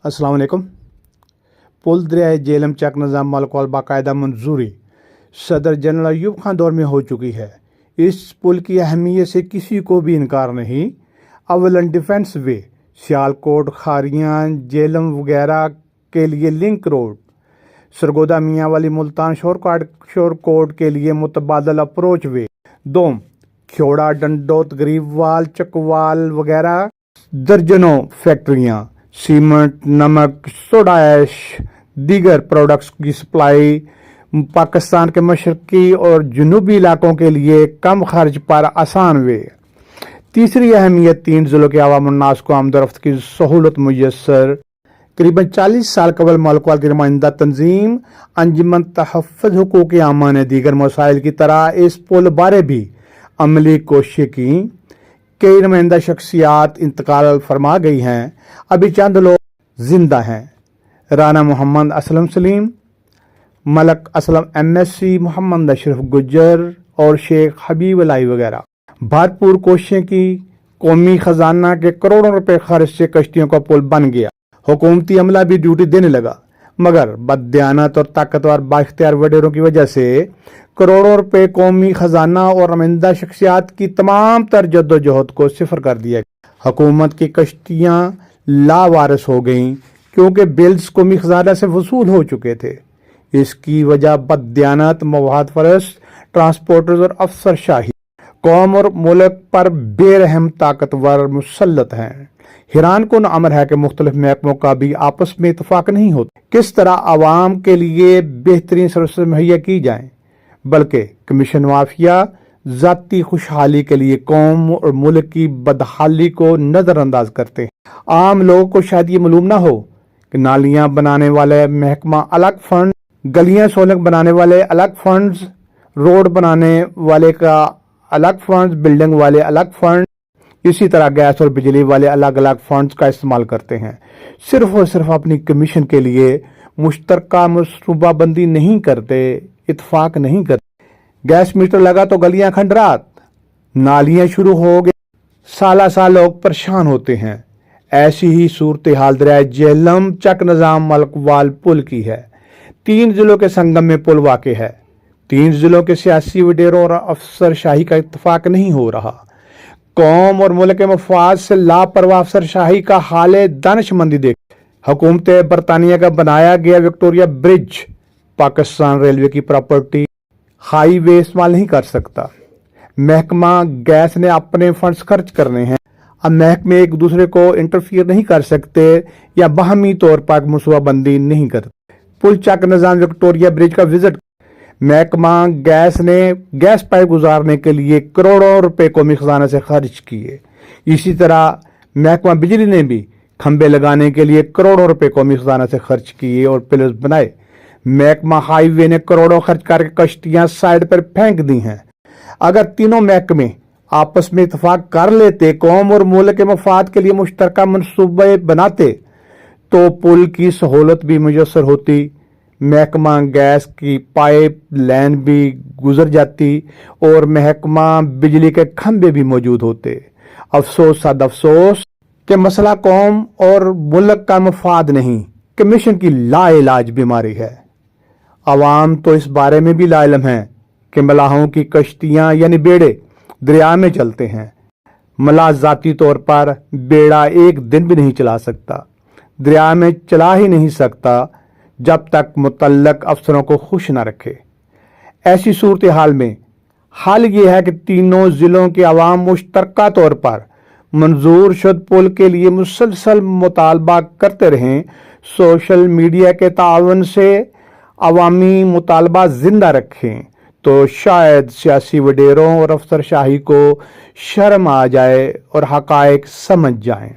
अस्सलाम वालेकुम। पुल दरियाए जेहलम चक निज़ाम मालकोल बाकायदा मंजूरी सदर जनरल अयूब खान दौर में हो चुकी है। इस पुल की अहमियत से किसी को भी इनकार नहीं। अवलन डिफेंस वे सियालकोट, खारियान, जेहलम वगैरह के लिए लिंक रोड, सरगोदा, मियाँ वाली, मुल्तान, शोरकोट के लिए मुतबादल अप्रोच वे, दोम, ख्योड़ा, डंडोत, गरीबवाल, चकवाल वगैरह दर्जनों फैक्ट्रियाँ सीमेंट, नमक, सोडा ऐश, दीगर प्रोडक्ट्स की सप्लाई पाकिस्तान के मशरकी और जनूबी इलाकों के लिए कम खर्च पर आसान वे। तीसरी अहमियत 3 ज़िलों के अवाम उन्नास को आमदरफ्त की सहूलत मुयस्सर। करीबन 40 साल कबल मालकोल की नुमाइंदा तंजीम अंजुमन तहफ़्फ़ुज़ हुकूक़ आमा ने दीगर मसाइल की तरह इस पुल बारे भी अमली कोशिश की। कई नुमाइंदा शख्सियात इंतकाल फरमा गई हैं, अभी चंद लोग जिंदा हैं। राना मोहम्मद असलम सलीम, मलक असलम MSc, मोहम्मद अशरफ गुज्जर और शेख हबीब अलाई वगैरह। भरपूर कोशिशें की, कौमी खजाना के करोड़ों रुपए खर्च से कश्तियों का पुल बन गया। हुकूमती अमला भी ड्यूटी देने लगा, मगर बददियानत और ताकतवर बाइख्तियार वडेरों की वजह से करोड़ों रुपए कौमी खजाना और नुमाइंदा शख्सियात की तमाम तर जद्दोजहद को सिफर कर दिया। हुकूमत की कश्तियाँ लावारिस हो गईं क्योंकि बिल्स कौमी खजाना से वसूल हो चुके थे। इसकी वजह बददियानत, मवाद फरस्त, ट्रांसपोर्टर्स और अफसरशाही कौम और मुल्क पर बेरहम ताकतवर मुसल्लत हैं। हैरान कुन अमर है कि मुख्तलिफ महकमों का भी आपस में इतफाक नहीं होता किस तरह आवाम के लिए बेहतरीन सर्विसेज मुहैया की जाएं, बल्कि कमीशन माफिया जाती खुशहाली के लिए कौम और मुल्क की बदहाली को नजरअंदाज करते हैं। आम लोगों को शायद ये मालूम ना हो कि नालियां बनाने वाले महकमा अलग फंड, गलियां सोलंग बनाने वाले अलग फंड्स, रोड बनाने वाले का अलग फंड्स, बिल्डिंग वाले अलग फंड, इसी तरह गैस और बिजली वाले अलग अलग फंड्स का इस्तेमाल करते हैं। सिर्फ और सिर्फ अपनी कमीशन के लिए मुश्तरका मनसूबाबंदी नहीं करते, इत्फाक नहीं करते। गैस मीटर लगा तो गलियां खंडरात, नालियां शुरू हो गई, साला साल लोग परेशान होते हैं। ऐसी ही सूरत हाल दरियाए जेहलम चक निज़ाम मालकोल पुल की है। 3 जिलों के संगम में पुल वाक़े है। 3 जिलों के सियासी वडेरों और अफसरशाही का इत्तफाक नहीं हो रहा। कौम और मुल्क के मफाद से लापरवाह अफसरशाही का हाल दानिशमंदी देख हुकूमत बरतानिया का बनाया गया विक्टोरिया ब्रिज पाकिस्तान रेलवे की प्रॉपर्टी, हाईवे इस्तेमाल नहीं कर सकता। महकमा गैस ने अपने फंड्स खर्च करने हैं। अब महकमे एक दूसरे को इंटरफियर नहीं कर सकते या बाहमी तौर पर मनसूबाबंदी नहीं करते। पुल चक निज़ाम विक्टोरिया ब्रिज का विजिट महकमा गैस ने गैस पाइप गुजारने के लिए करोड़ों रुपए कौमी खजाना से खर्च किए। इसी तरह महकमा बिजली ने भी खंबे लगाने के लिए करोड़ों रुपए कौमी खजाना से खर्च किए और पिलर्स बनाए। महकमा हाईवे ने करोड़ों खर्च करके कश्तियां साइड पर फेंक दी हैं। अगर तीनों महकमे आपस में इतफाक कर लेते, कौम और मुल्क के मफाद के लिए मुश्तरका मनसूबे बनाते, तो पुल की सहूलत भी मुयस्सर होती, महकमा गैस की पाइप लाइन भी गुजर जाती और महकमा बिजली के खंभे भी मौजूद होते। अफसोस सद अफसोस कि मसला कौम और मुल्क का मफाद नहीं, कमीशन की लाइलाज बीमारी है। अवाम तो इस बारे में भी लाइलम है कि मलाहों की कश्तियां यानी बेड़े दरिया में चलते हैं। मलाह जाती तौर पर बेड़ा एक दिन भी नहीं चला सकता, दरिया में चला ही नहीं सकता जब तक मुतल्लक अफसरों को खुश न रखे। ऐसी सूरत हाल में हाल ये है कि तीनों जिलों के अवाम मुश्तरका तौर पर मंजूर शुद पुल के लिए मुसलसल मुतालबा करते रहें। सोशल मीडिया के तावन से अवामी मुतालबा जिंदा रखें तो शायद सियासी वडेरों और अफसरशाही को शर्म आ जाए और हकायक समझ जाएं।